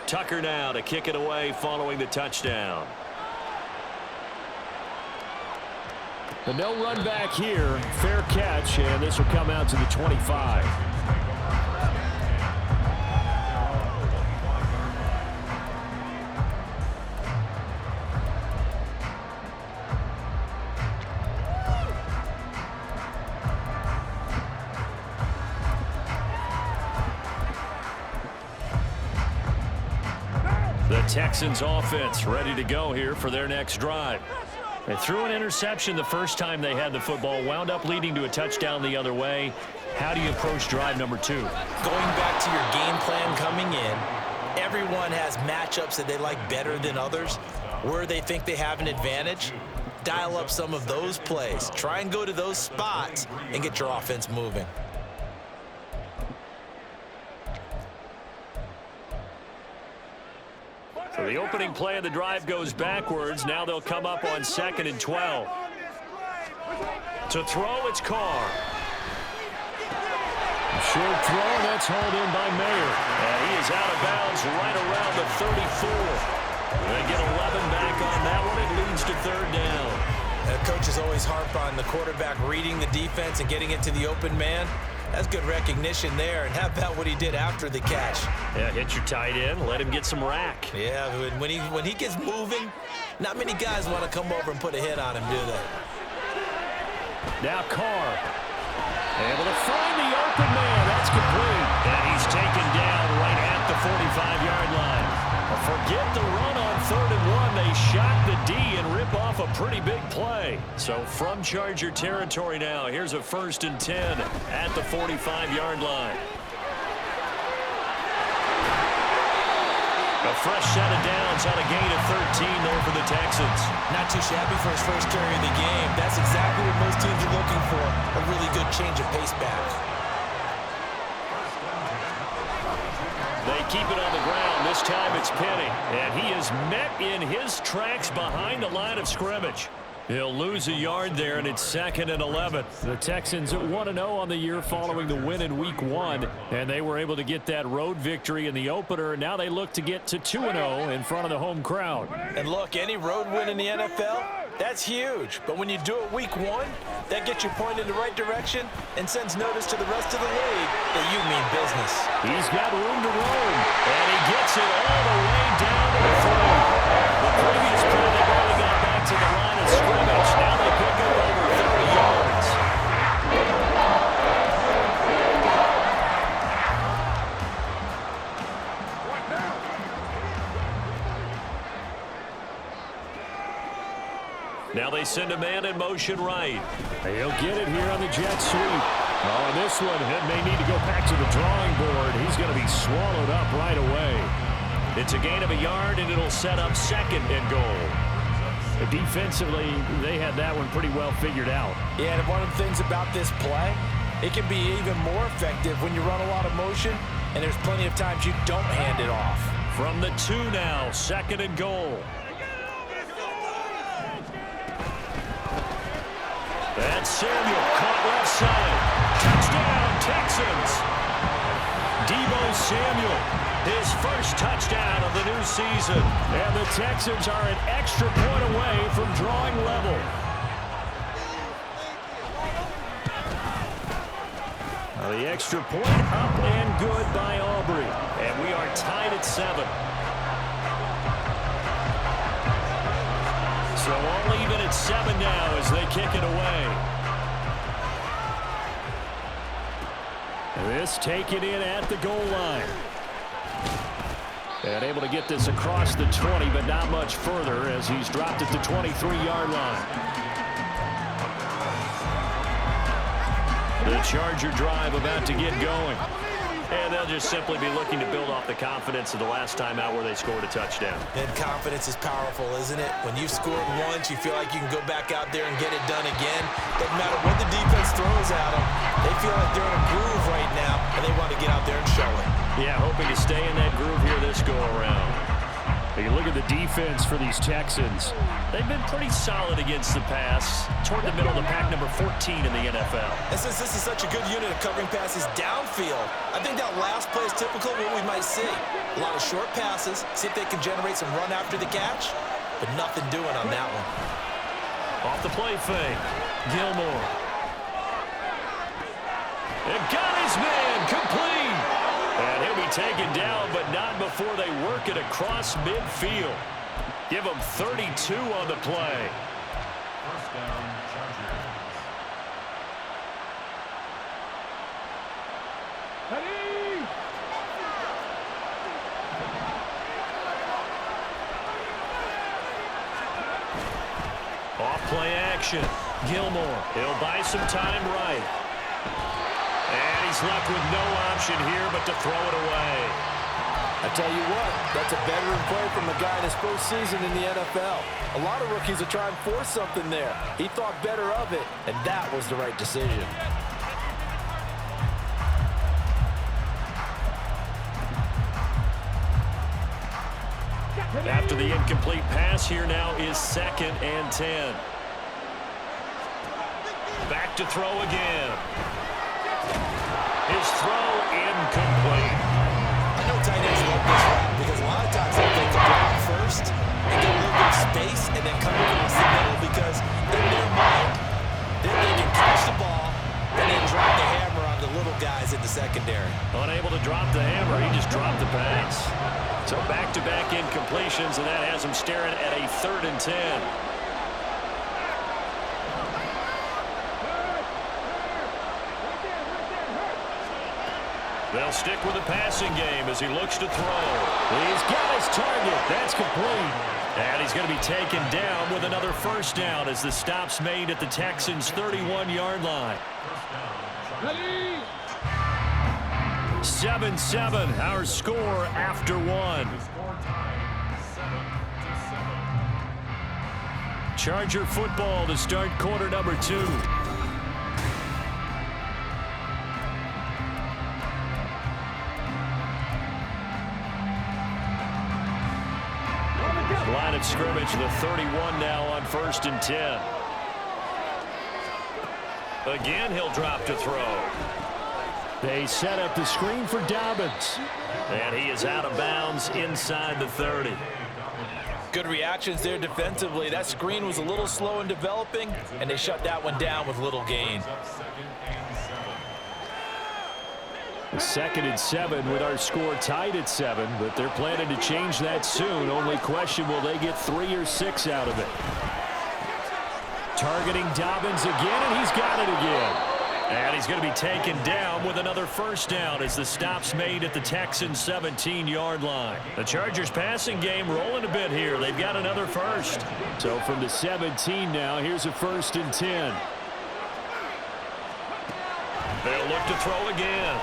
Tucker now to kick it away following the touchdown. The no run back here. Fair catch, and this will come out to the 25. The Texans offense ready to go here for their next drive. They threw an interception the first time they had the football, wound up leading to a touchdown the other way. How do you approach drive number 2? Going back to your game plan coming in, everyone has matchups that they like better than others. Where they think they have an advantage, dial up some of those plays. Try and go to those spots and get your offense moving. So the opening play of the drive goes backwards. Now they'll come up on 2nd and 12. To throw, it's Carr. Short throw, that's hauled in by Mayer. And he is out of bounds right around the 34. They get 11 back on that one. It leads to 3rd down. Coaches always harp on the quarterback reading the defense and getting it to the open man. That's good recognition there. And how about what he did after the catch? Yeah, hit your tight end, let him get some rack. Yeah, when he gets moving, not many guys want to come over and put a hit on him, do they? Now Carr. Able to find the open man. That's complete. And he's taken down right at the 45-yard line. Forget the run on 3rd and 1. They shock the D and rip off a pretty big play. So from Charger territory now, here's a 1st and 10 at the 45-yard line. A fresh set of downs on a gain of 13 there for the Texans. Not too shabby for his first carry of the game. That's exactly what most teams are looking for. A really good change of pace back. They keep it on the ground. This time it's Penny. And he is met in his tracks behind the line of scrimmage. He'll lose a yard there, and it's 2nd and 11. The Texans at 1-0 on the year following the win in Week 1, and they were able to get that road victory in the opener. Now they look to get to 2-0 in front of the home crowd. And look, any road win in the NFL, that's huge. But when you do it Week 1, that gets you pointed in the right direction and sends notice to the rest of the league that you mean business. He's got room to roam, and he gets it all the way down to the 3. The previous play, they barely got back to the line of scrimmage. Now they pick up over 30 yards. Now they send a man in motion right. He'll get it here on the jet sweep. Oh, and this one, he may need to go back to the drawing board. He's going to be swallowed up right away. It's a gain of a yard, and it'll set up 2nd and goal. Defensively, they had that one pretty well figured out. Yeah, and one of the things about this play, it can be even more effective when you run a lot of motion, and there's plenty of times you don't hand it off. From the 2 now, 2nd and goal. That's Samuel, caught left side. Touchdown, Texans. Deebo Samuel, his first touchdown of the new season. And the Texans are an extra point away from drawing level. The extra point up and good by Aubrey. And we are tied at 7. So all even at 7 now as they kick it away. This taken in at the goal line. And able to get this across the 20, but not much further as he's dropped at the 23-yard line. The Charger drive about to get going. And they'll just simply be looking to build off the confidence of the last time out where they scored a touchdown. And confidence is powerful, isn't it? When you've scored once, you feel like you can go back out there and get it done again. Doesn't matter what the defense throws at them. They feel like they're in a groove right now, and they want to get out there and show it. Yeah, hoping to stay in that groove here this go-around. You look at the defense for these Texans. They've been pretty solid against the pass, toward the middle of the pack, number 14 in the NFL. And since this is such a good unit of covering passes downfield, I think that last play is typical of what we might see. A lot of short passes, see if they can generate some run after the catch, but nothing doing on that one. Off the play fake, Gilmore. And got his man, complete. And he'll be taken down, but not before they work it across midfield. Give him 32 on the play. First down, Chargers. Off play action. Gilmore. He'll buy some time right. And he's left with no option here but to throw it away. I tell you what, that's a veteran play from the guy in his first season in the NFL. A lot of rookies will try and force something there. He thought better of it, and that was the right decision. After the incomplete pass, here now is 2nd and 10. Back to throw again. His throw incomplete. I know tight ends love this route because a lot of times they take the block first and get a little bit of space and then come across the middle because in their mind, then they can catch the ball and then drop the hammer on the little guys in the secondary. Unable to drop the hammer, he just dropped the pass. So back-to-back incompletions, and that has him staring at a 3rd and 10. They'll stick with the passing game as he looks to throw. He's got his target. That's complete. And he's going to be taken down with another first down as the stop's made at the Texans' 31-yard line. 7-7, our score after one. Charger football to start quarter number 2. Line of scrimmage, the 31 now on 1st and 10. Again, he'll drop to throw. They set up the screen for Dobbins. And he is out of bounds inside the 30. Good reactions there defensively. That screen was a little slow in developing, and they shut that one down with little gain. 2nd and 7 with our score tied at 7, but they're planning to change that soon. Only question, will they get 3 or 6 out of it? Targeting Dobbins again, and he's got it again. And he's going to be taken down with another first down as the stop's made at the Texans' 17-yard line. The Chargers passing game rolling a bit here. They've got another first. So from the 17 now, here's a 1st and 10. They'll look to throw again.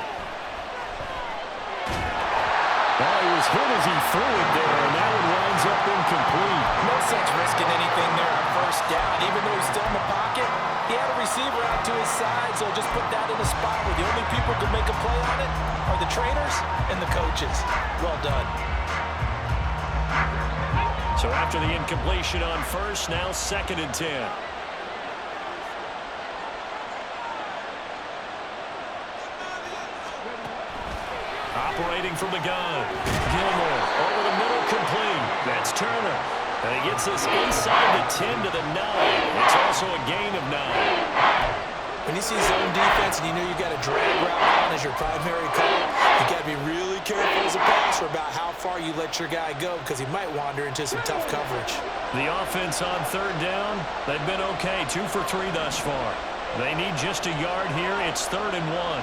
Well, he was hit as he threw it there, and that one winds up incomplete. No sense risking anything there on first down. Even though he's still in the pocket, he had a receiver out to his side, so just put that in a spot where the only people who can make a play on it are the trainers and the coaches. Well done. So after the incompletion on first, now 2nd and 10. Operating from the gun. Gilmore over the middle, complete. That's Turner. And he gets this inside the 10 to the 9. It's also a gain of 9. When you see zone defense and you know you've got a drag route on as your primary call, you got to be really careful as a passer about how far you let your guy go because he might wander into some tough coverage. The offense on 3rd down, they've been okay. 2 for 3 thus far. They need just a yard here. It's 3rd and 1.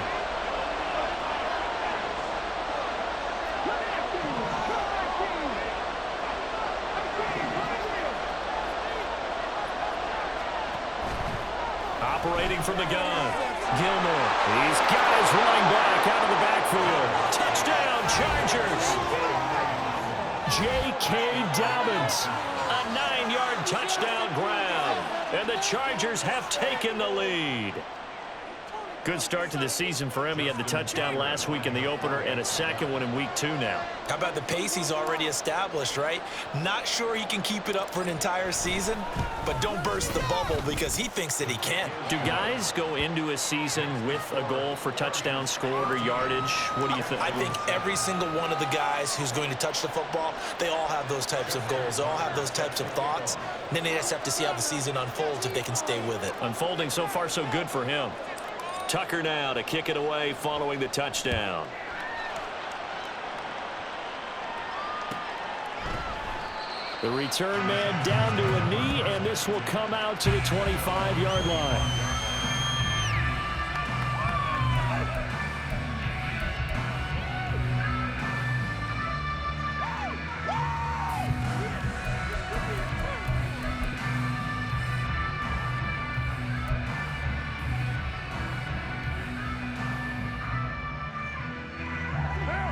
Operating from the gun. Gilmore. He's got his running back out of the backfield. Touchdown, Chargers. J.K. Dobbins. A 9-yard touchdown grab. And the Chargers have taken the lead. Good start to the season for him. He had the touchdown last week in the opener and a second one in week 2 now. How about the pace he's already established, right? Not sure he can keep it up for an entire season, but don't burst the bubble because he thinks that he can. Do guys go into a season with a goal for touchdowns scored or yardage? What do you think? I think every single one of the guys who's going to touch the football, they all have those types of goals. They all have those types of thoughts. And then they just have to see how the season unfolds if they can stay with it. Unfolding so far so good for him. Tucker now to kick it away following the touchdown. The return man down to a knee, and this will come out to the 25-yard line.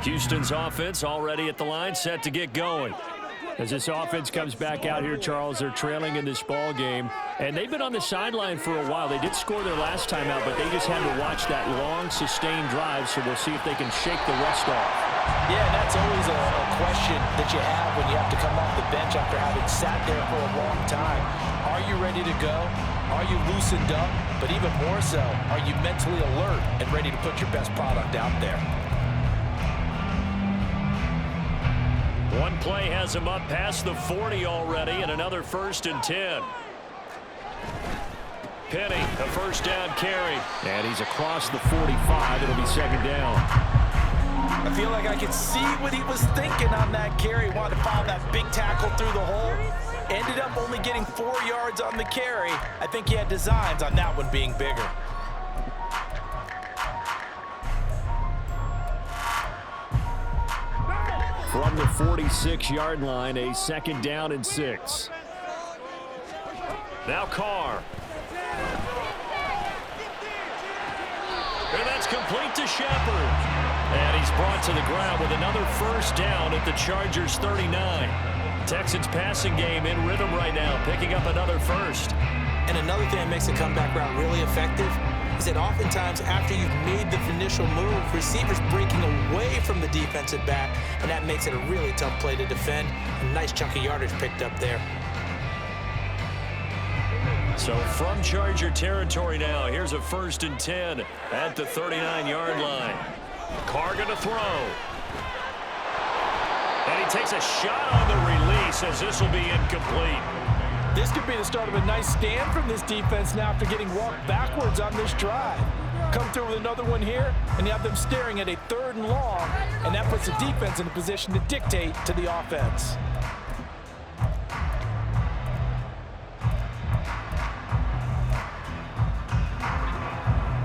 Houston's offense already at the line, set to get going. As this offense comes back out here, Charles, they're trailing in this ball game, and they've been on the sideline for a while. They did score their last time out, but they just had to watch that long, sustained drive, so we'll see if they can shake the rust off. Yeah, that's always a question that you have when you have to come off the bench after having sat there for a long time. Are you ready to go? Are you loosened up? But even more so, are you mentally alert and ready to put your best product out there? One play has him up past the 40 already, and another 1st and 10. Penny, a first down carry. And he's across the 45. It'll be 2nd down. I feel like I could see what he was thinking on that carry. Wanted to follow that big tackle through the hole. Ended up only getting 4 yards on the carry. I think he had designs on that one being bigger. From the 46-yard line, a 2nd down and 6. Now Carr. And that's complete to Shepard. And he's brought to the ground with another 1st down at the Chargers' 39. Texans passing game in rhythm right now, picking up another 1st. And another thing that makes a comeback route really effective is that oftentimes after you've made the initial move, receivers breaking away from the defensive back, and that makes it a really tough play to defend. A nice chunk of yardage picked up there. So from Charger territory now, here's a 1st and 10 at the 39-yard line. Carr going to throw. And he takes a shot on the release as this will be incomplete. This could be the start of a nice stand from this defense now after getting walked backwards on this drive. Come through with another one here, and you have them staring at a 3rd and long, and that puts the defense in a position to dictate to the offense.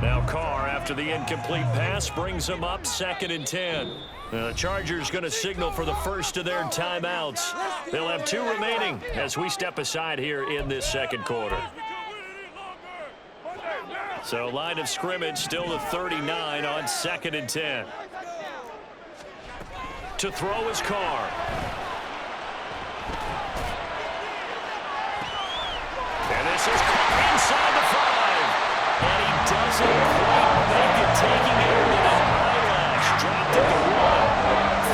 Now Carr, after the incomplete pass, brings them up 2nd and 10. The Chargers going to signal for the first of their timeouts. They'll have 2 remaining as we step aside here in this 2nd quarter. So line of scrimmage still the 39 on 2nd and 10. To throw is Carr. And this is inside the 5. And he doesn't quite make it, taking it over the eyelash. Dropped at the 1.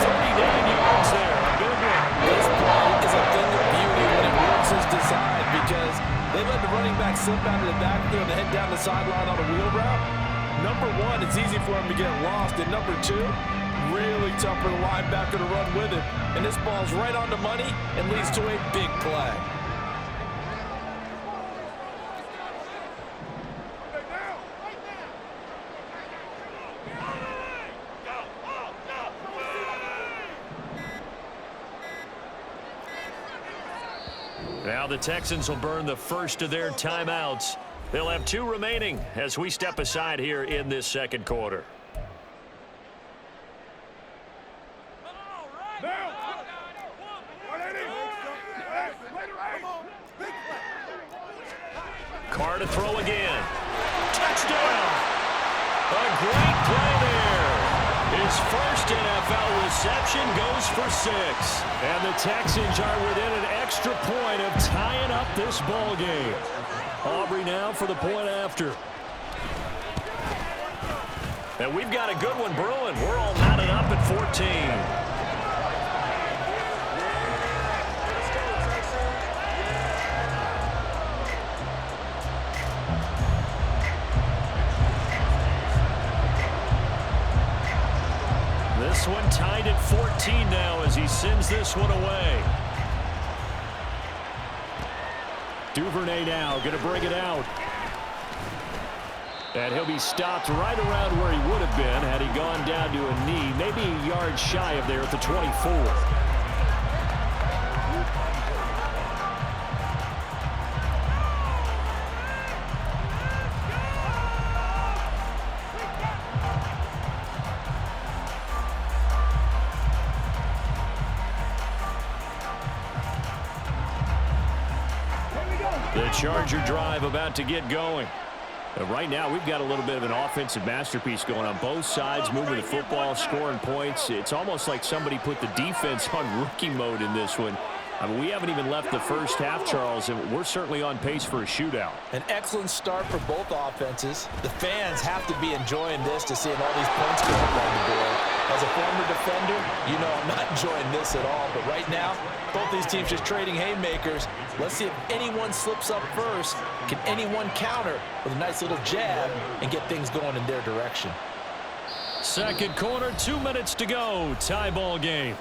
39 yards there. A good one. This play is a thing of beauty when it works as designed because they let the running back slip out of the backfield and head down the sideline on a wheel route. Number 1, it's easy for him to get lost. And number 2, really tough for the linebacker to run with it. And this ball's right on the money and leads to a big play. Now the Texans will burn the first of their timeouts. They'll have 2 remaining as we step aside here in this 2nd quarter. Carr to throw again. Touchdown! A great play there. His first NFL reception goes for 6. And the Texans are within an extra point of tying up this ball game. Aubrey now for the point after. And we've got a good one brewing. We're all knotted up at 14. This one tied at 14 now as he sends this one away. Duvernay now going to bring it out. And he'll be stopped right around where he would have been had he gone down to a knee, maybe a yard shy of there at the 24. The Charger drive about to get going. Right now, we've got a little bit of an offensive masterpiece going on both sides, moving the football, scoring points. It's almost like somebody put the defense on rookie mode in this one. I mean, we haven't even left the first half, Charles, and we're certainly on pace for a shootout. An excellent start for both offenses. The fans have to be enjoying this to seeing all these points go up on the board. As a former defender, you know I'm not enjoying this at all. But right now, both these teams just trading haymakers. Let's see if anyone slips up first. Can anyone counter with a nice little jab and get things going in their direction? Second quarter, 2 minutes to go. Tie ball game.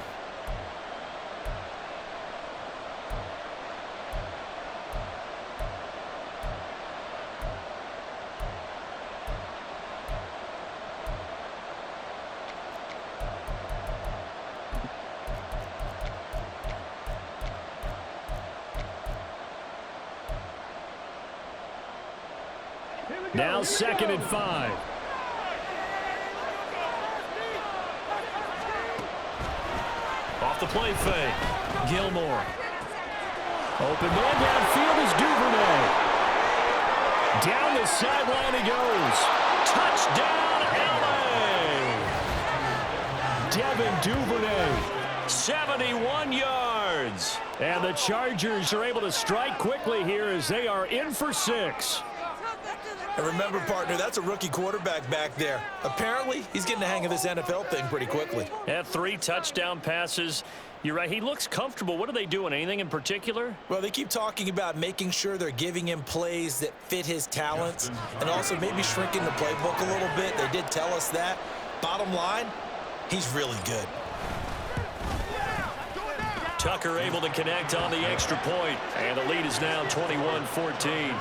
Now 2nd and 5. Off the play fake. Gilmore. Open man downfield is Duvernay. Down the sideline he goes. Touchdown, LA! Devin Duvernay. 71 yards. And the Chargers are able to strike quickly here as they are in for 6. And remember, partner, that's a rookie quarterback back there. Apparently, he's getting the hang of this NFL thing pretty quickly. Had 3 touchdown passes. You're right. He looks comfortable. What are they doing? Anything in particular? Well, they keep talking about making sure they're giving him plays that fit his talents and also maybe shrinking the playbook a little bit. They did tell us that. Bottom line, he's really good. Tucker able to connect on the extra point. And the lead is now 21-14.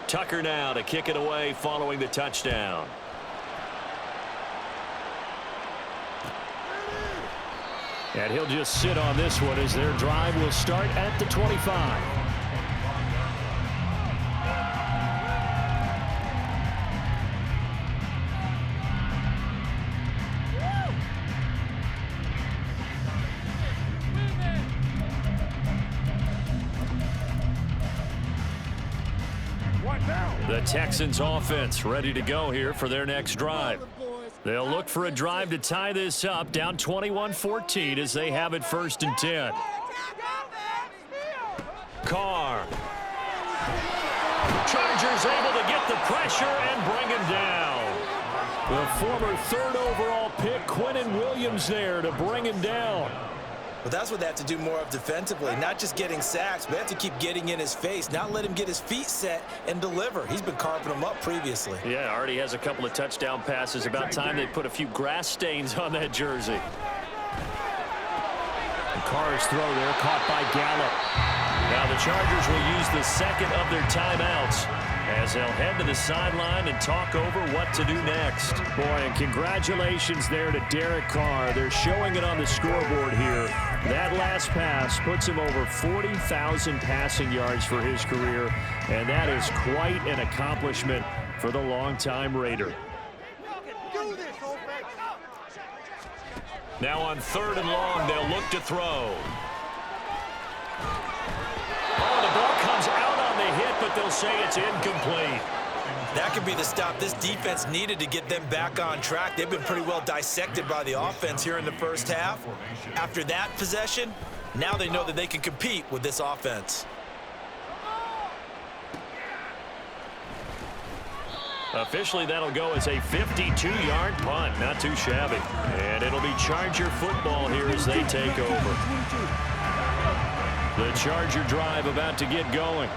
Tucker now to kick it away following the touchdown. And he'll just sit on this one as their drive will start at the 25. The Texans offense ready to go here for their next drive. They'll look for a drive to tie this up, down 21-14 as they have it 1st and 10. Carr. Chargers able to get the pressure and bring him down. The former 3rd overall pick, Quinnen Williams, there to bring him down. But that's what they have to do more of defensively, not just getting sacks, but they have to keep getting in his face, not let him get his feet set and deliver. He's been carving them up previously. Yeah, already has a couple of touchdown passes. About time they put a few grass stains on that jersey. And Carr's throw there, caught by Gallup. Now the Chargers will use the 2nd of their timeouts as they'll head to the sideline and talk over what to do next. Boy, and congratulations there to Derek Carr. They're showing it on the scoreboard here. That last pass puts him over 40,000 passing yards for his career, and that is quite an accomplishment for the longtime Raider. Now on 3rd and long, they'll look to throw. Oh, the ball comes out on the hit, but they'll say it's incomplete. That could be the stop this defense needed to get them back on track. They've been pretty well dissected by the offense here in the first half. After that possession, now they know that they can compete with this offense. Officially, that'll go as a 52-yard punt. Not too shabby. And it'll be Charger football here as they take over. The Charger drive about to get going.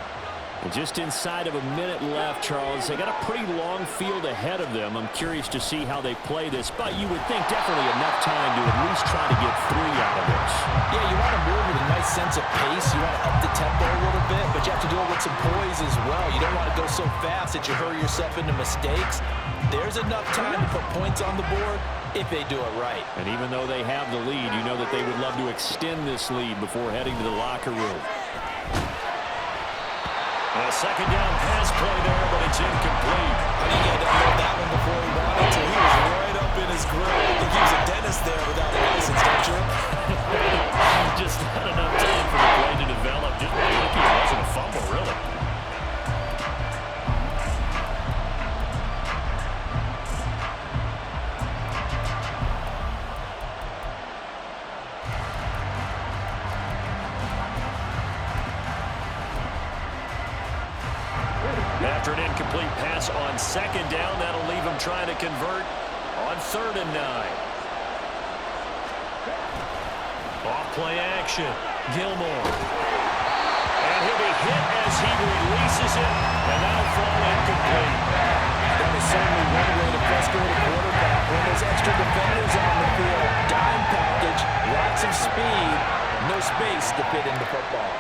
Just inside of a minute left, Charles. They got a pretty long field ahead of them. I'm curious to see how they play this, but you would think definitely enough time to at least try to get 3 out of this. Yeah, you want to move with a nice sense of pace. You want to up the tempo a little bit, but you have to do it with some poise as well. You don't want to go so fast that you hurry yourself into mistakes. There's enough time to put points on the board if they do it right. And even though they have the lead, you know that they would love to extend this lead before heading to the locker room. A second down pass play there, but it's incomplete. I think he had to throw that one before he wanted to. He was right up in his grill. I think he was a dentist there without a license, don't you? Just not enough time for the play to develop. Just lucky it wasn't a fumble, really. After an incomplete pass on second down, that'll leave him trying to convert on 3rd and 9. Off play action. Gilmore. And he'll be hit as he releases it, and that'll fall incomplete. That is certainly one way to frustrate a quarterback. When there's extra defenders on the field, dime package, lots of speed, no space to fit into football.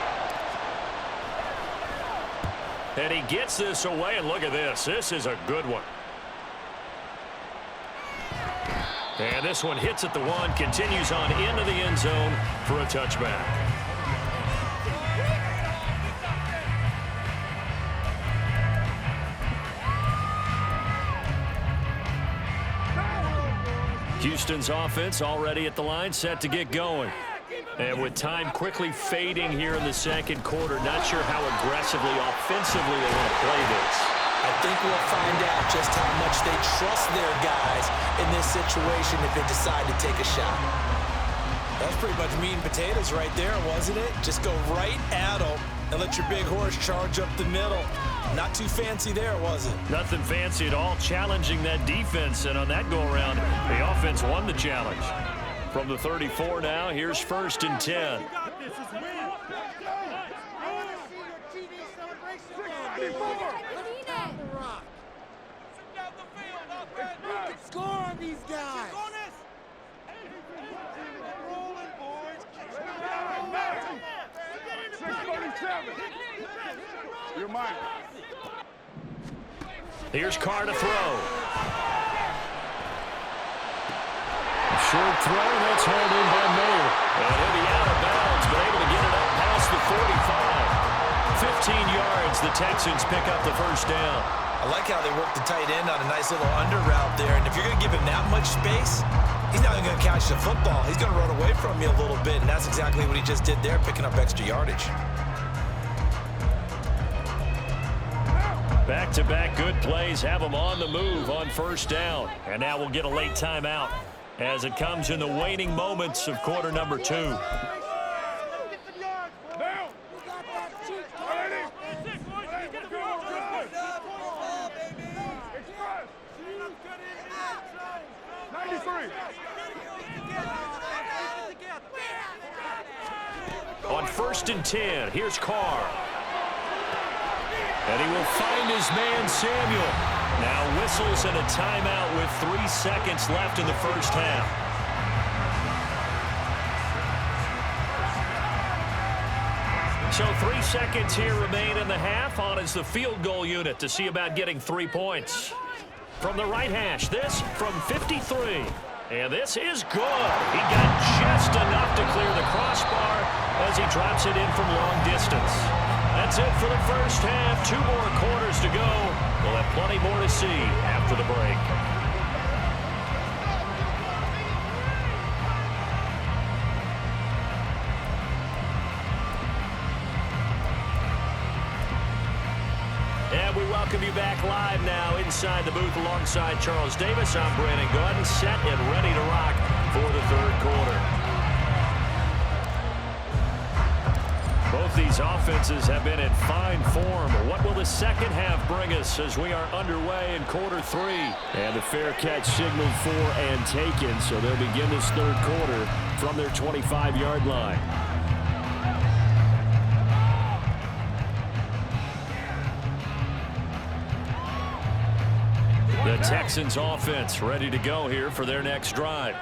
And he gets this away, and look at this. This is a good one. And this one hits at the 1, continues on into the end zone for a touchback. Houston's offense already at the line, set to get going. And with time quickly fading here in the second quarter, not sure how aggressively, offensively they want to play this. I think we'll find out just how much they trust their guys in this situation if they decide to take a shot. That's pretty much meat and potatoes right there, wasn't it? Just go right at them and let your big horse charge up the middle. Not too fancy there, was it? Nothing fancy at all, challenging that defense. And on that go-around, the offense won the challenge. From the 34 now, here's 1st and 10. Score on these guys. You're mine. Here's Carr to throw. Short throw, and that's hauled in by Mayer. And he'll be out of bounds, but able to get it up past the 45. 15 yards, the Texans pick up the 1st down. I like how they work the tight end on a nice little under route there. And if you're going to give him that much space, he's not even going to catch the football. He's going to run away from you a little bit, and that's exactly what he just did there, picking up extra yardage. Back-to-back good plays have them on the move on 1st down. And now we'll get a late timeout as it comes in the waning moments of quarter number 2. On 1st and 10, here's Carr. And he will find his man, Samuel. Now whistles and a timeout with 3 seconds left in the 1st half. So 3 seconds here remain in the half. On is the field goal unit to see about getting 3 points. From the right hash, this from 53. And this is good. He got just enough to clear the crossbar as he drops it in from long distance. That's it for the 1st half. 2 more quarters to go. We'll have plenty more to see after the break. And we welcome welcome you back live now inside the booth alongside Charles Davis. I'm Brandon Gaudin, set and ready to rock for the third quarter. Both these offenses have been in fine form. What will the second half bring us as we are underway in quarter three? And the fair catch signaled for and taken, so they'll begin this third quarter from their 25-yard line. The Texans offense ready to go here for their next drive.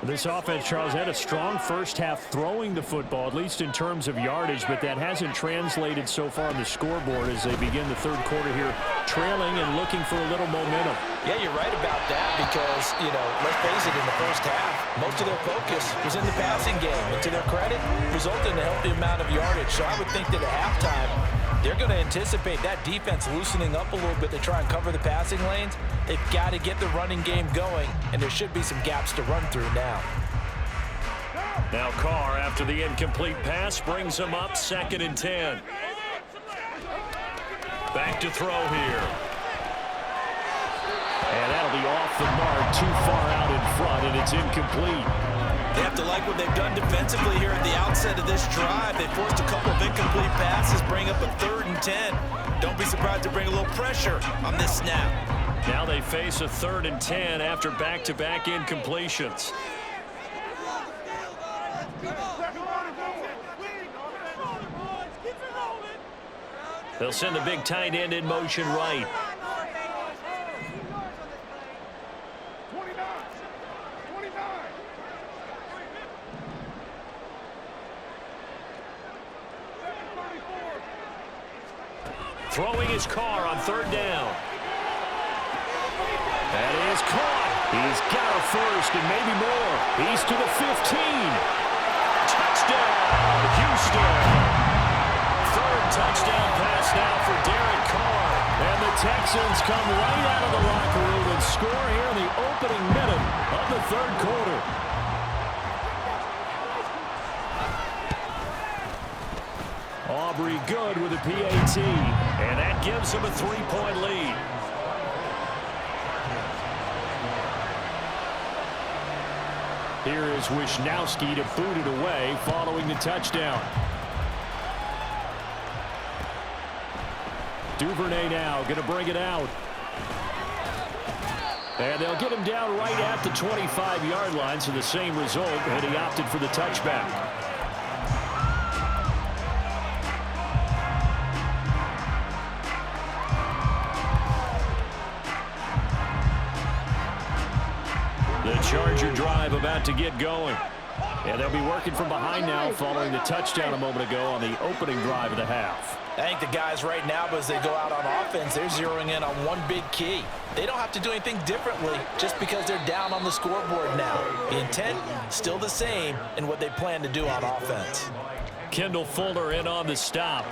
This offense, Charles, had a strong first half throwing the football, at least in terms of yardage, but that hasn't translated so far on the scoreboard as they begin the third quarter here, trailing and looking for a little momentum. Yeah, you're right about that because, let's face it, in the first half, most of their focus was in the passing game. And to their credit, resulted in a healthy amount of yardage. So I would think that at halftime, they're going to anticipate that defense loosening up a little bit to try and cover the passing lanes. They've got to get the running game going, and there should be some gaps to run through now. Now Carr, after the incomplete pass, brings him up 2nd and 10. Back to throw here. And that'll be off the mark, too far out in front, and it's incomplete. They have to like what they've done defensively here at the outset of this drive. They forced a couple of incomplete passes, bring up a 3rd and 10. Don't be surprised to bring a little pressure on this snap. Now they face a 3rd and 10 after back-to-back incompletions. They'll send the big tight end in motion right. Throwing his Carr on 3rd down. That is caught. He's got a first and maybe more. He's to the 15. Touchdown, Houston. 3rd touchdown pass now for Derek Carr. And the Texans come right out of the locker room and score here in the opening minute of the third quarter. Aubrey good with a PAT, and that gives them a 3-point lead. Here is Wisnowski to boot it away following the touchdown. Duvernay now going to bring it out. And they'll get him down right at the 25-yard line, so the same result, and he opted for the touchback. The Charger drive about to get going. And they'll be working from behind now following the touchdown a moment ago on the opening drive of the half. I think the guys right now, as they go out on offense, they're zeroing in on one big key. They don't have to do anything differently just because they're down on the scoreboard now. The intent, still the same in what they plan to do on offense. Kendall Fuller in on the stop.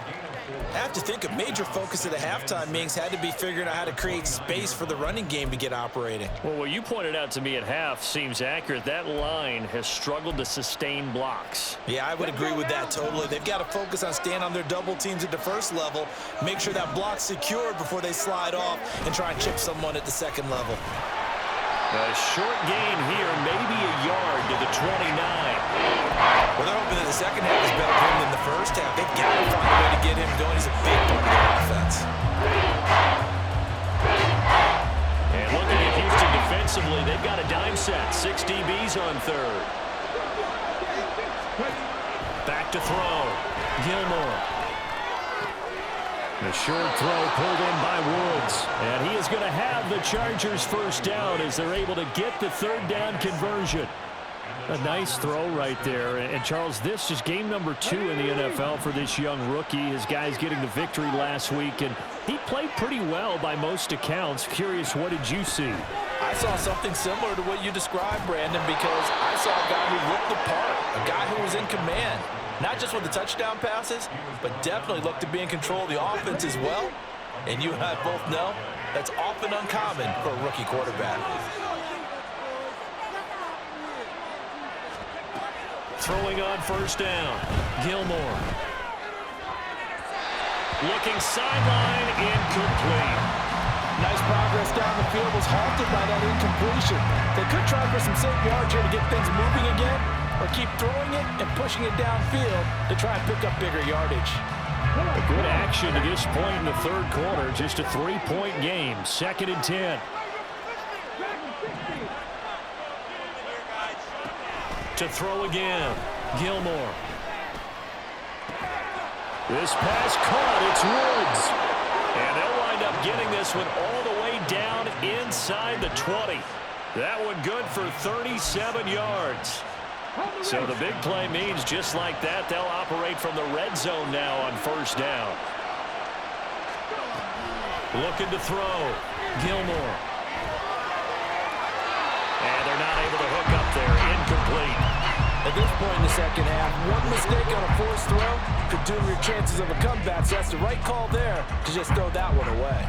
I have to think a major focus of the halftime meetings had to be figuring out how to create space for the running game to get operating. Well, what you pointed out to me at half seems accurate. That line has struggled to sustain blocks. Yeah, I would agree with that totally. They've got to focus on staying on their double teams at the first level, make sure that block's secured before they slide off and try and chip someone at the second level. A short gain here, maybe a yard to the 29. Well, they're hoping that the second half is better for him than the first half. They've got to find a way to get him going. He's a big part of their offense. And looking at Houston defensively, they've got a dime set. 6 DBs on 3rd. Back to throw. Gilmore. The short throw pulled in by Woods. And he is going to have the Chargers first down as they're able to get the 3rd down conversion. A nice throw right there. And Charles, this is game number 2 in the NFL for this young rookie. His guys getting the victory last week, and he played pretty well by most accounts. Curious, what did you see? I saw something similar to what you described, Brandon, because I saw a guy who looked the part, a guy who was in command. Not just with the touchdown passes, but definitely looked to be in control of the offense as well. And you and I both know that's often uncommon for a rookie quarterback. Throwing on first down, Gilmore. Looking sideline, incomplete. Nice progress down the field, was halted by that incompletion. They could try for some safe yards here to get things moving again, or keep throwing it and pushing it downfield to try and pick up bigger yardage. A good action to this point in the third quarter. Just a 3-point game. 2nd and 10. To throw again, Gilmore. This pass caught. It's Woods. And they'll wind up getting this one all the way down inside the 20. That one good for 37 yards. So the big play means just like that, they'll operate from the red zone now on 1st down. Looking to throw, Gilmore. And they're not able to hook up there. Incomplete. At this point in the second half, one mistake on a forced throw could doom your chances of a comeback, so that's the right call there to just throw that one away.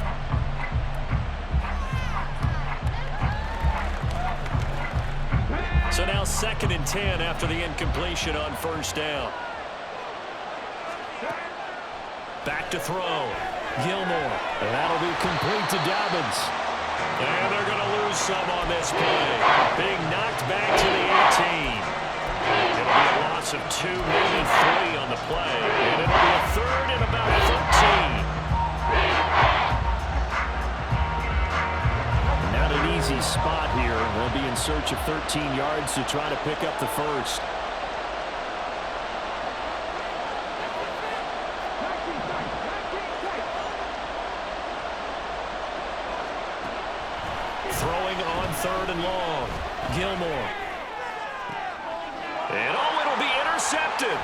So now 2nd and 10 after the incompletion on 1st down. Back to throw, Gilmore. And that'll be complete to Dobbins. And they're going to lose some on this play. Being knocked back to the 18. It'll be a loss of 2, maybe 3 on the play. And it'll be a 3rd and about 13. Not an easy spot here. They'll be in search of 13 yards to try to pick up the first. Throwing on 3rd and long, Gilmore. And it'll be intercepted.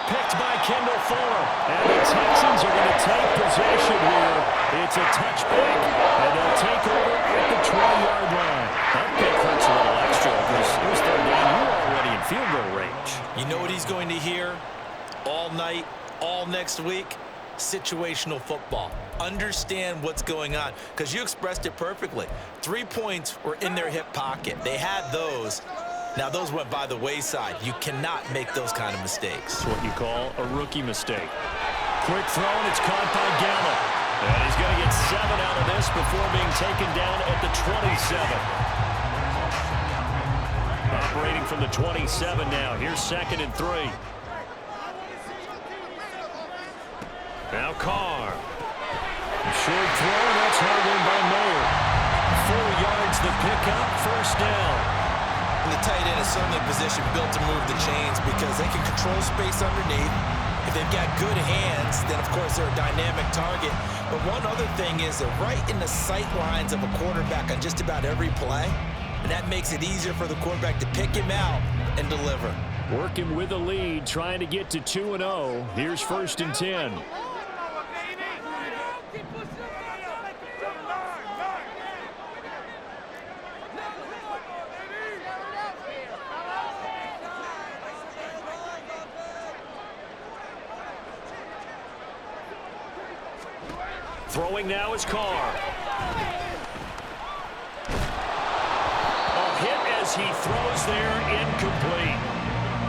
Picked by Kendall Fuller. And the Texans are going to take possession here. It's a touchback, and they'll take over at the 20-yard line. That pick hurts a little extra because it was 3rd down. You're already in field goal range. You know what he's going to hear all night, all next week? Situational football. Understand what's going on, because you expressed it perfectly. 3 points were in their hip pocket. They had those. Now, those went by the wayside. You cannot make those kind of mistakes. It's what you call a rookie mistake. Quick throw, and it's caught by Gallup. And he's going to get 7 out of this before being taken down at the 27. Operating from the 27 now. Here's 2nd and 3. Now Carr. Short throw, that's held in by Mayer. 4 yards the pickup, 1st down. The tight end is certainly a position built to move the chains because they can control space underneath. If they've got good hands, then of course they're a dynamic target. But one other thing is they're right in the sight lines of a quarterback on just about every play. And that makes it easier for the quarterback to pick him out and deliver. Working with a lead, trying to get to 2-0. Here's 1st and 10. Throwing now is Carr. A hit as he throws there, incomplete.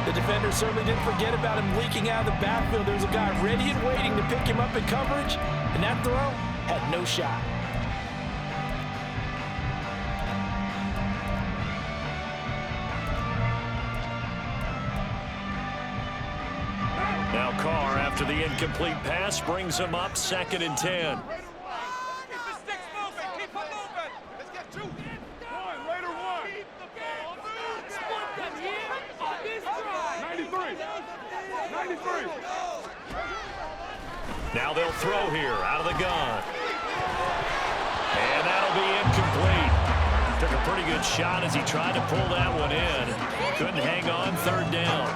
The defender certainly didn't forget about him leaking out of the backfield. There was a guy ready and waiting to pick him up in coverage, and that throw had no shot. Now Carr, after the incomplete pass, brings him up 2nd and 10. Now they'll throw here out of the gun. And that'll be incomplete. Took a pretty good shot as he tried to pull that one in. Couldn't hang on, 3rd down.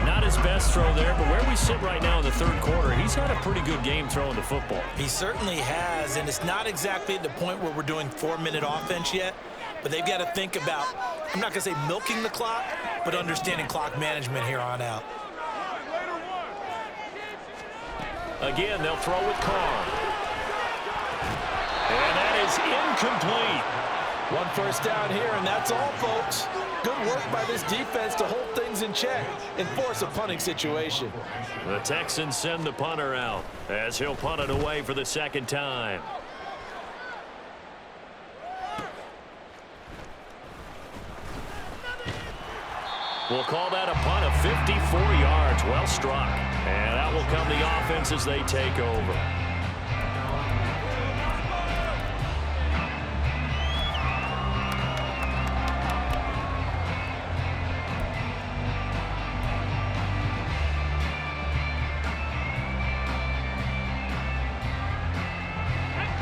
Not his best throw there, but where we sit right now in the 3rd quarter, he's had a pretty good game throwing the football. He certainly has, and it's not exactly at the point where we're doing 4-minute offense yet, but they've got to think about, I'm not going to say milking the clock, but understanding clock management here on out. Again, they'll throw with Carr. And that is incomplete. One first down here, and that's all, folks. Good work by this defense to hold things in check and force a punting situation. The Texans send the punter out as he'll punt it away for the second time. We'll call that a punt of 54 yards. Well struck. And out will come the offense as they take over.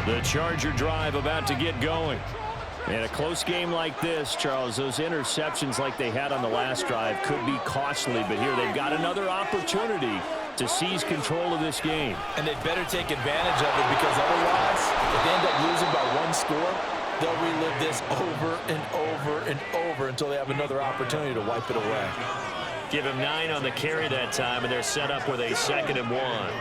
The Charger drive about to get going. In a close game like this, Charles, those interceptions like they had on the last drive could be costly, but here they've got another opportunity to seize control of this game. And they'd better take advantage of it, because otherwise, if they end up losing by one score, they'll relive this over and over and over until they have another opportunity to wipe it away. Give him 9 on the carry that time, and they're set up with a 2nd and 1.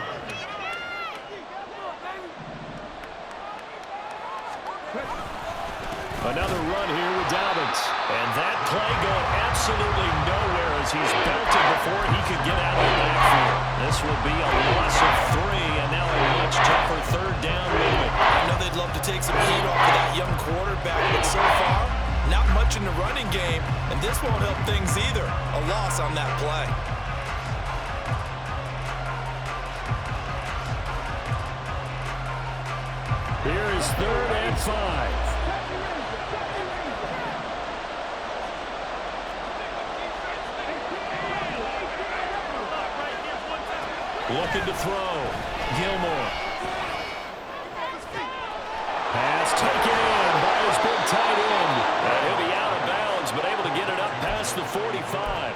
Another run here with Dobbins. And that play going absolutely nowhere as he's belted before he could get out of the backfield. This will be a loss of 3, and now a much tougher 3rd down movement. I know they'd love to take some heat off of that young quarterback, but so far, not much in the running game, and this won't help things either. A loss on that play. Here is 3rd and 5. Looking to throw. Gilmore. Pass taken in by his big tight end. And he'll be out of bounds, but able to get it up past the 45.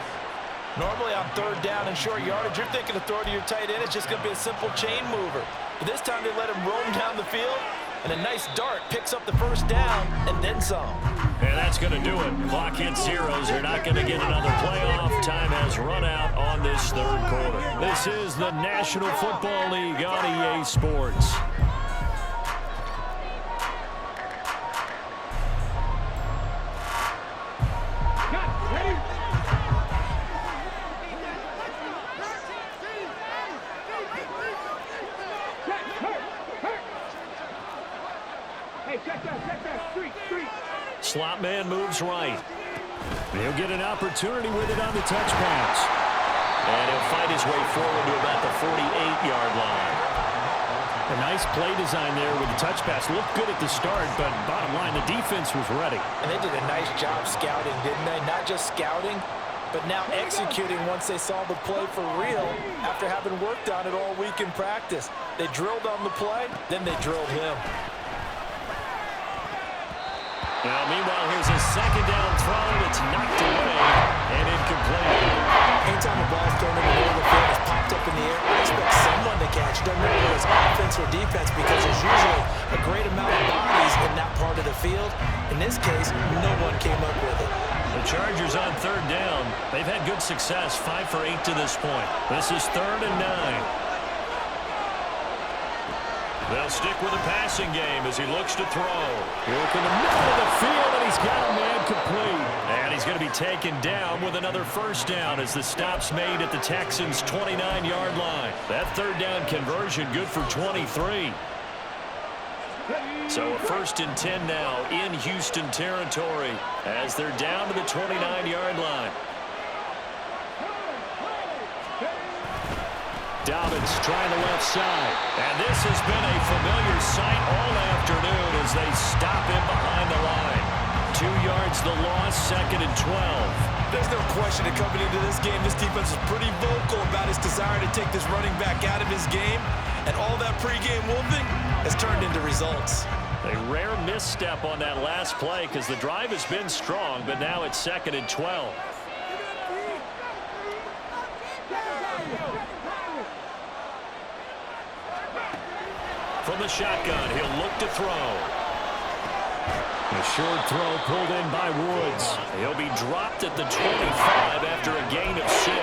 Normally on 3rd down and short yardage, you're thinking to throw to your tight end. It's just going to be a simple chain mover. But this time they let him roam down the field, and a nice dart picks up the 1st down and then some. And that's going to do it. Clock hits zeros. You're not going to get another playoff. Time has run out on this 3rd quarter. This is the National Football League on EA Sports. Slot man moves right. He'll get an opportunity with it on the touch pass. And he'll fight his way forward to about the 48-yard line. A nice play design there with the touch pass. Looked good at the start, but bottom line, the defense was ready. And they did a nice job scouting, didn't they? Not just scouting, but now executing once they saw the play for real after having worked on it all week in practice. They drilled on the play, then they drilled him. Now, meanwhile, here's a 2nd down throw. It's knocked away and incomplete. Anytime a ball's thrown in the middle of the field, it's popped up in the air, I expect someone to catch. Doesn't matter whether it's offense or defense, because there's usually a great amount of bodies in that part of the field. In this case, no one came up with it. The Chargers on 3rd down. They've had good success, 5 for 8 to this point. This is 3rd and 9. They'll stick with the passing game as he looks to throw. Work in the middle of the field, and he's got a man complete. And he's going to be taken down with another 1st down as the stop's made at the Texans' 29-yard line. That 3rd down conversion good for 23. So a 1st and 10 now in Houston territory as they're down to the 29-yard line. Dobbins trying the left side. And this has been a familiar sight all afternoon as they stop him behind the line. 2 yards the loss, 2nd and 12. There's no question that coming into this game, this defense is pretty vocal about his desire to take this running back out of his game. And all that pregame wolfing has turned into results. A rare misstep on that last play because the drive has been strong, but now it's 2nd and 12. From the shotgun, he'll look to throw. A short throw pulled in by Woods. He'll be dropped at the 25 after a gain of 6.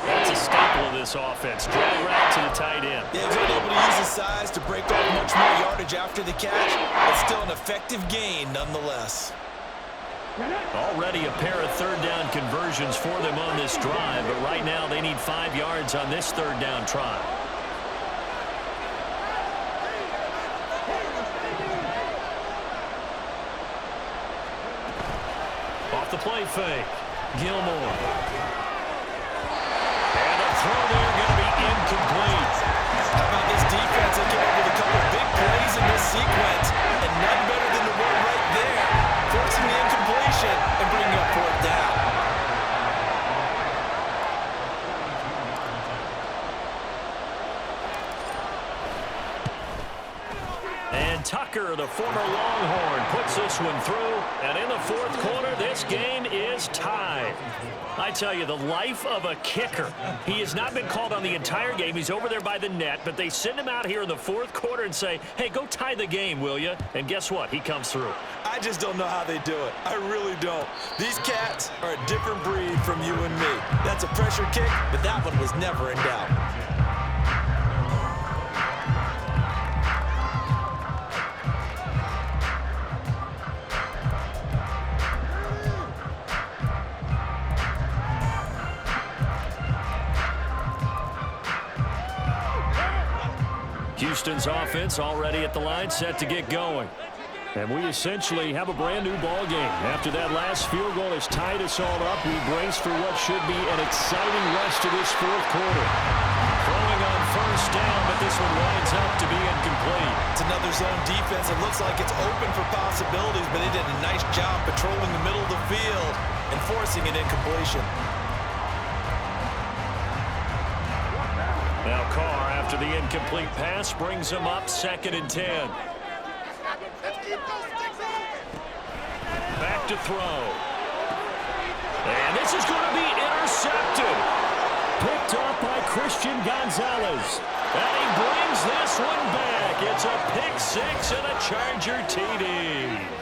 That's a staple of this offense. Drag route to the tight end. Yeah, he's able to use his size to break off much more yardage after the catch, but still an effective gain nonetheless. Already a pair of third-down conversions for them on this drive, but right now they need 5 yards on this third-down try. Off the play fake, Gilmore. And a throw there going to be incomplete. How about this defense? They came up with a couple of big plays in this sequence, and none better than the one right there, forcing the incompletion and bringing up 4th down. And Tucker, the former Longhorn, puts this one through. And in the 4th quarter, this game is tied. I tell you, the life of a kicker. He has not been called on the entire game. He's over there by the net, but they send him out here in the 4th quarter and say, hey, go tie the game, will you? And guess what? He comes through. I just don't know how they do it. I really don't. These cats are a different breed from you and me. That's a pressure kick, but that one was never in doubt. Houston's offense already at the line, set to get going. And we essentially have a brand new ball game. After that last field goal has tied us all up, we brace for what should be an exciting rest of this 4th quarter. Throwing on 1st down, but this one winds up to be incomplete. It's another zone defense. It looks like it's open for possibilities, but they did a nice job patrolling the middle of the field and forcing an incompletion. Now Carr, after the incomplete pass, brings him up 2nd and 10. Back to throw. And this is going to be intercepted. Picked off by Christian Gonzalez. And he brings this one back. It's a pick 6 and a Charger TD.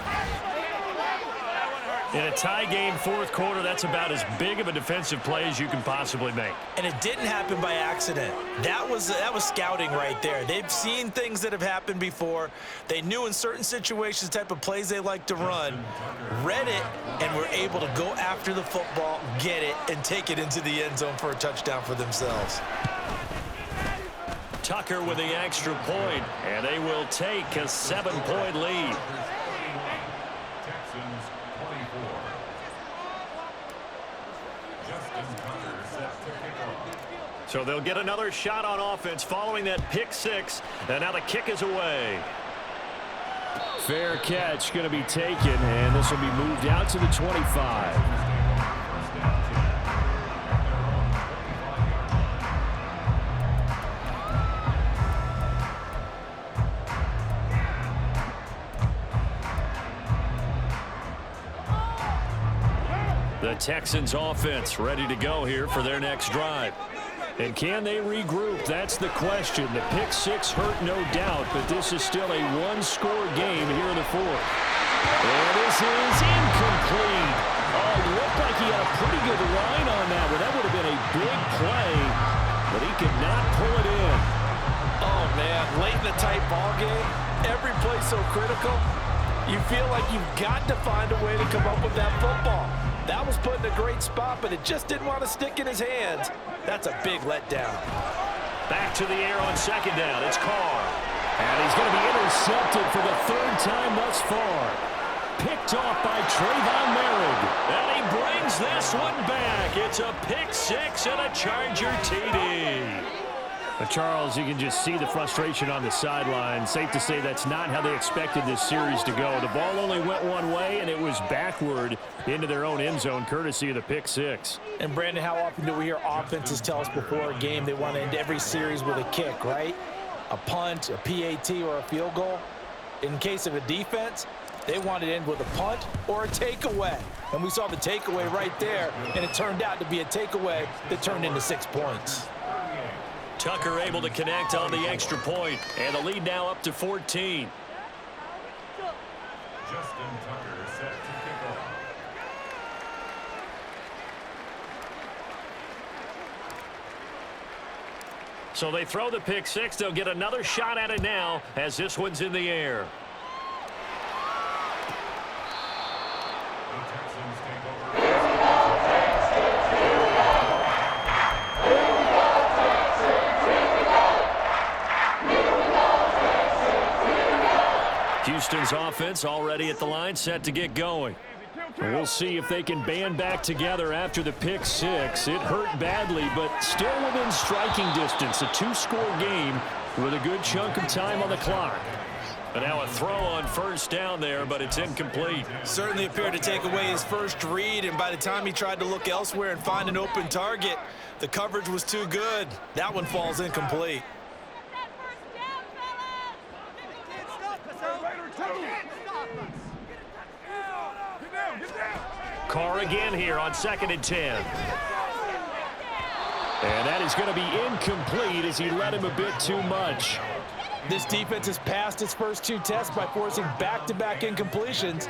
In a tie game 4th quarter, that's about as big of a defensive play as you can possibly make. And it didn't happen by accident. That was scouting right there. They've seen things that have happened before. They knew in certain situations the type of plays they like to run, read it, and were able to go after the football, get it, and take it into the end zone for a touchdown for themselves. Tucker with the extra point, and they will take a 7-point lead. So they'll get another shot on offense following that pick 6, and now the kick is away. Fair catch going to be taken, and this will be moved out to the 25. The Texans offense ready to go here for their next drive. And can they regroup? That's the question. The pick 6 hurt, no doubt, but this is still a one-score game here in the 4th. And this is incomplete. Oh, it looked like he had a pretty good line on that one. That would have been a big play, but he could not pull it in. Oh, man, late in the tight ball game, every play so critical, you feel like you've got to find a way to come up with that football. That was put in a great spot, but it just didn't want to stick in his hands. That's a big letdown. Back to the air on 2nd down. It's Carr. And he's going to be intercepted for the 3rd time thus far. Picked off by Trayvon Merrick. And he brings this one back. It's a pick 6 and a Charger TD. But Charles, you can just see the frustration on the sideline. Safe to say that's not how they expected this series to go. The ball only went one way, and it was backward into their own end zone, courtesy of the pick 6. And, Brandon, how often do we hear offenses tell us before a game they want to end every series with a kick, right? A punt, a PAT, or a field goal. In case of a defense, they want to end with a punt or a takeaway. And we saw the takeaway right there, and it turned out to be a takeaway that turned into 6 points. Tucker able to connect on the extra point, and the lead now up to 14. Justin Tucker set to kick off. So they throw the pick six. They'll get another shot at it now as this one's in the air. Houston's offense already at the line, set to get going. And we'll see if they can band back together after the pick six. It hurt badly, but still within striking distance. A two-score game with a good chunk of time on the clock. But now a throw on first down there, but it's incomplete. Certainly appeared to take away his first read, and by the time he tried to look elsewhere and find an open target, the coverage was too good. That one falls incomplete. Carr again here on 2nd and 10. And that is going to be incomplete as he let him a bit too much. This defense has passed its first two tests by forcing back-to-back incompletions.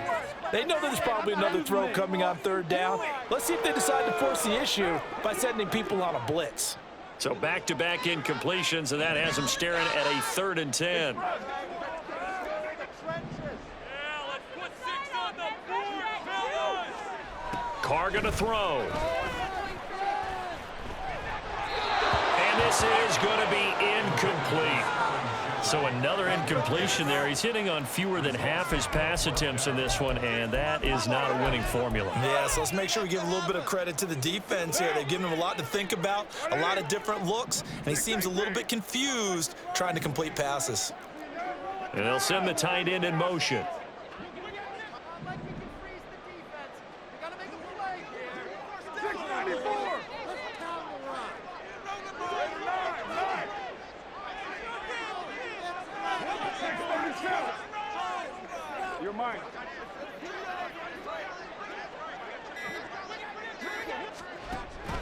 They know that there's probably another throw coming on 3rd down. Let's see if they decide to force the issue by sending people on a blitz. So back-to-back incompletions, and that has them staring at a 3rd and 10. Carr going to throw. And this is going to be incomplete. So another incompletion there. He's hitting on fewer than half his pass attempts in this one, and that is not a winning formula. Yeah, so let's make sure we give a little bit of credit to the defense here. They've given him a lot to think about, a lot of different looks, and he seems a little bit confused trying to complete passes. And they'll send the tight end in motion.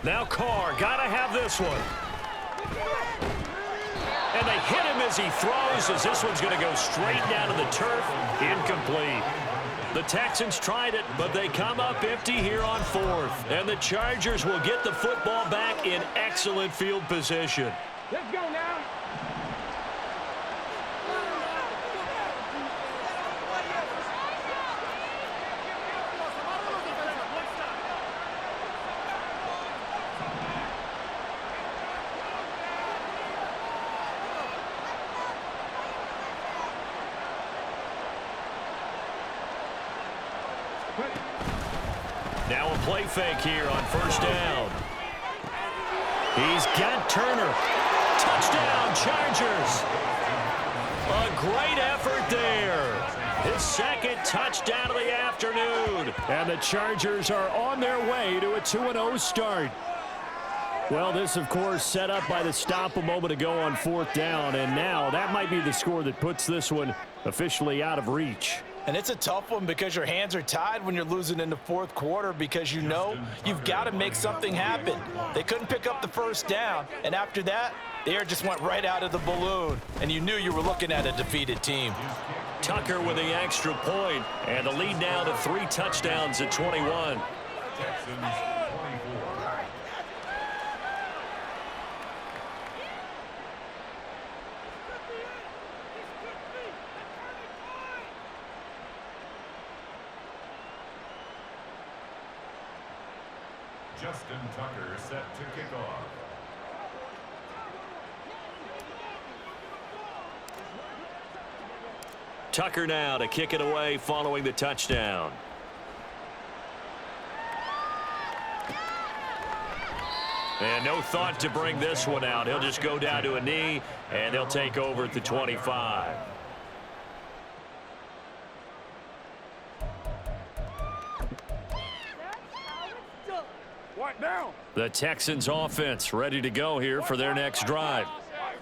Now Carr, gotta have this one. And they hit him as he throws, as this one's gonna go straight down to the turf. Incomplete. The Texans tried it, but they come up empty here on 4th. And the Chargers will get the football back in excellent field position. Let's go now. Now a play fake here on 1st down. He's got Turner. Touchdown, Chargers. A great effort there. His 2nd touchdown of the afternoon. And the Chargers are on their way to a 2-0 start. Well, this, of course, set up by the stop a moment ago on 4th down. And now that might be the score that puts this one officially out of reach. And it's a tough one because your hands are tied when you're losing in the 4th quarter because you know you've got to make something happen. They couldn't pick up the 1st down, and after that, the air just went right out of the balloon, and you knew you were looking at a defeated team. Tucker with the extra point, and the lead now to 3 touchdowns at 21. Justin Tucker set to kick off. Tucker now to kick it away following the touchdown. And no thought to bring this one out. He'll just go down to a knee, and they'll take over at the 25. The Texans offense ready to go here for their next drive.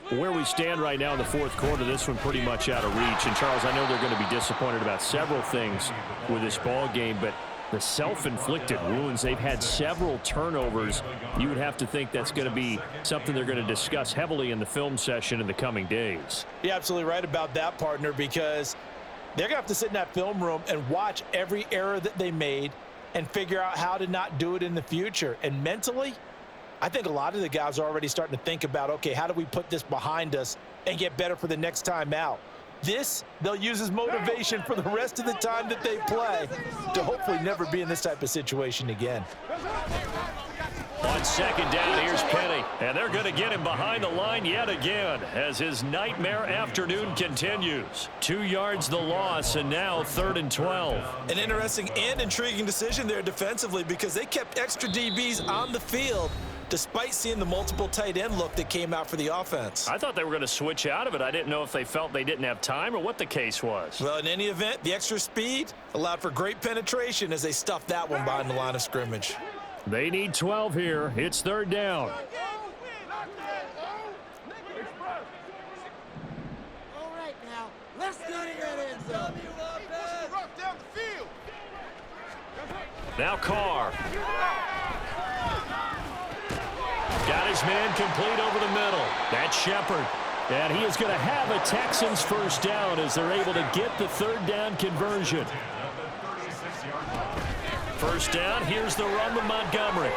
Where we stand right now in the 4th quarter, this one pretty much out of reach. And, Charles, I know they're going to be disappointed about several things with this ball game, but the self-inflicted wounds, they've had several turnovers. You would have to think that's going to be something they're going to discuss heavily in the film session in the coming days. You're absolutely right about that, partner, because they're going to have to sit in that film room and watch every error that they made and figure out how to not do it in the future. And mentally, I think a lot of the guys are already starting to think about, okay, how do we put this behind us and get better for the next time out? This, they'll use as motivation for the rest of the time that they play to hopefully never be in this type of situation again. On second down, here's Penny. And they're going to get him behind the line yet again as his nightmare afternoon continues. 2 yards the loss, and now 3rd and 12. An interesting and intriguing decision there defensively because they kept extra DBs on the field despite seeing the multiple tight end look that came out for the offense. I thought they were going to switch out of it. I didn't know if they felt they didn't have time or what the case was. Well, in any event, the extra speed allowed for great penetration as they stuffed that one behind the line of scrimmage. They need 12 here. It's 3rd down. All right, now, let's get in that end zone. Now Carr. Got his man complete over the middle. That's Shepard. And he is going to have a Texans first down as they're able to get the 3rd down conversion. First down, here's the run with Montgomery.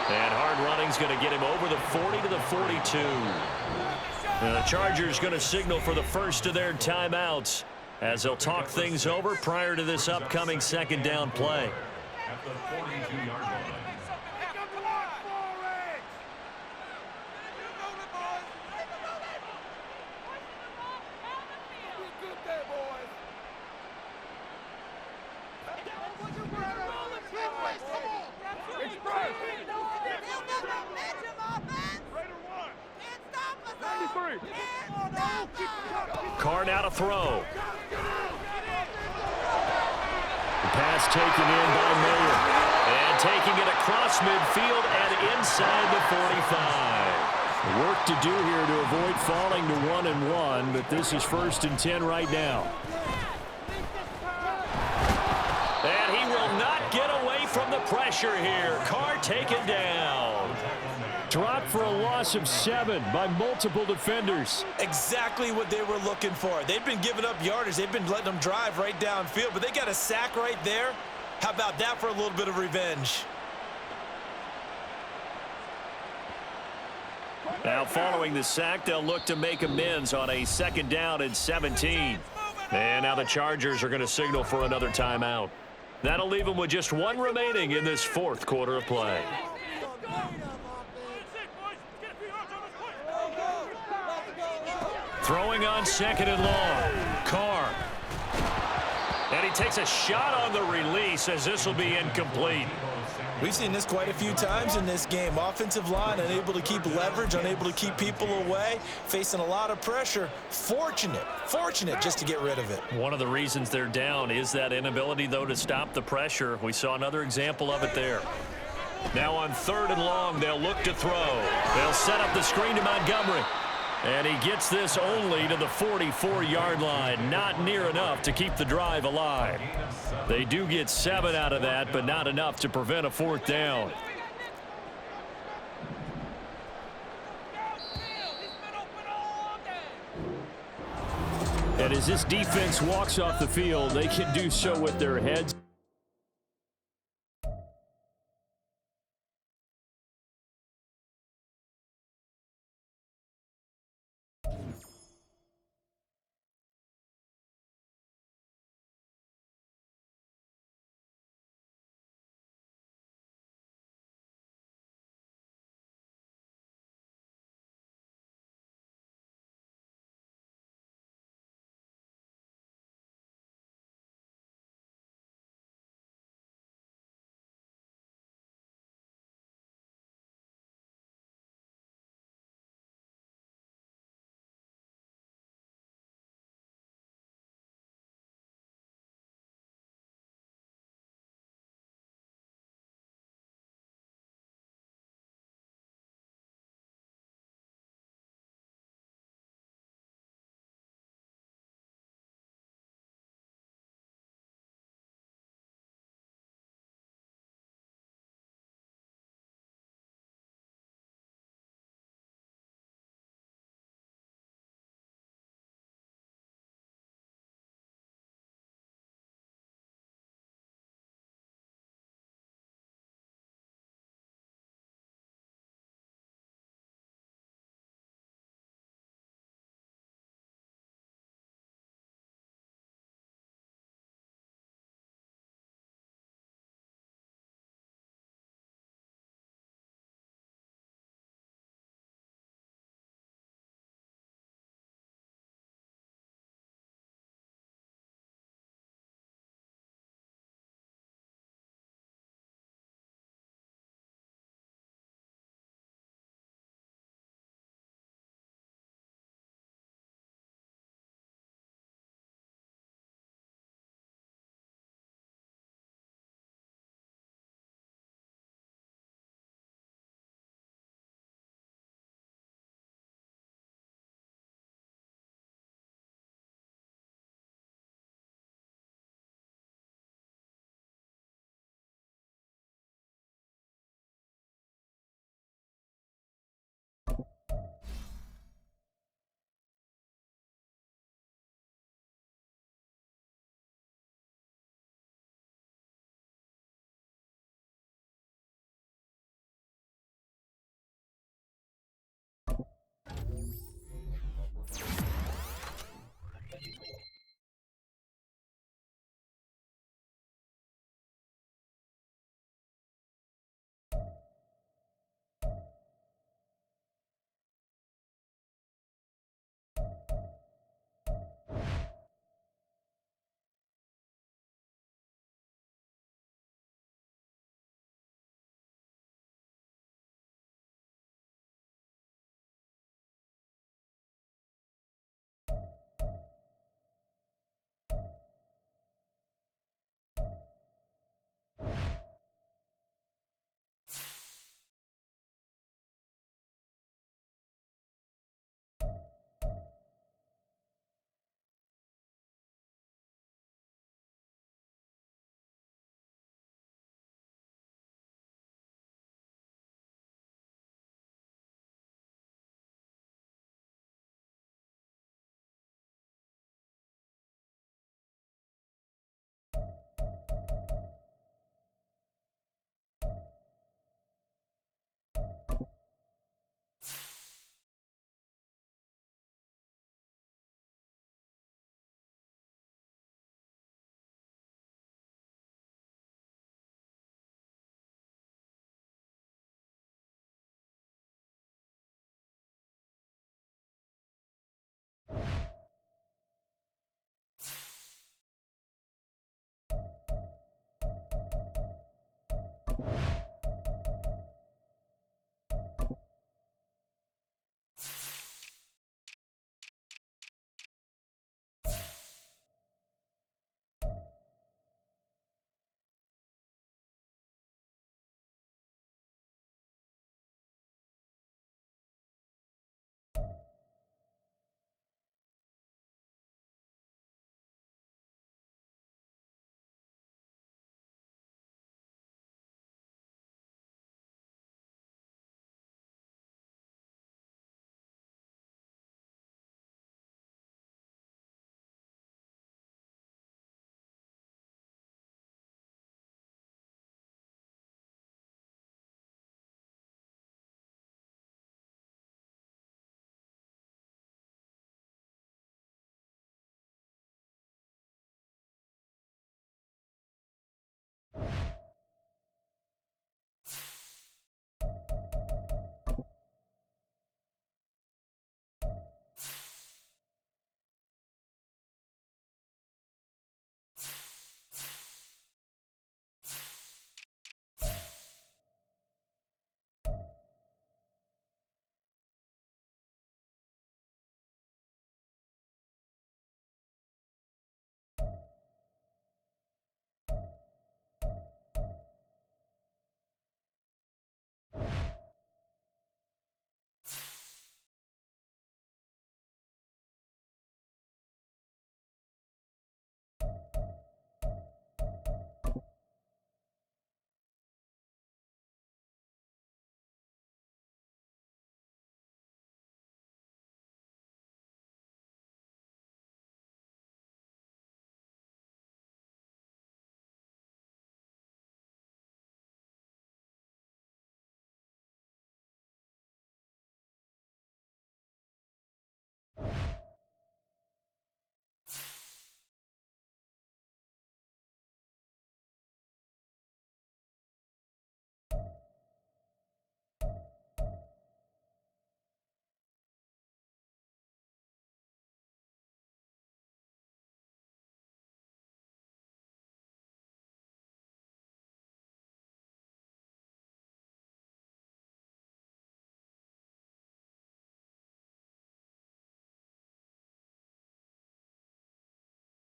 And hard running's going to get him over the 40 to the 42. And the Chargers going to signal for the first of their timeouts as they'll talk things over prior to this upcoming 2nd down play. At the 42-yard line. Carr now to throw. The pass taken in by Mayer. And taking it across midfield and inside the 45. Work to do here to avoid falling to 1-1, but this is 1st and 10 right now. And he will not get away from the pressure here. Carr taken down. Dropped for a loss of 7 by multiple defenders. Exactly what they were looking for. They've been giving up yardage. They've been letting them drive right downfield, but they got a sack right there. How about that for a little bit of revenge? Now following the sack, they'll look to make amends on a 2nd down and 17. And now the Chargers are going to signal for another timeout. That'll leave them with just 1 remaining in this 4th quarter of play. Throwing on 2nd and long. Carr. And he takes a shot on the release as this will be incomplete. We've seen this quite a few times in this game. Offensive line unable to keep leverage, unable to keep people away, facing a lot of pressure. Fortunate just to get rid of it. One of the reasons they're down is that inability, though, to stop the pressure. We saw another example of it there. Now on 3rd and long, they'll look to throw. They'll set up the screen to Montgomery. And he gets this only to the 44-yard line. Not near enough to keep the drive alive. They do get 7 out of that, but not enough to prevent a 4th down. And as this defense walks off the field, they can do so with their heads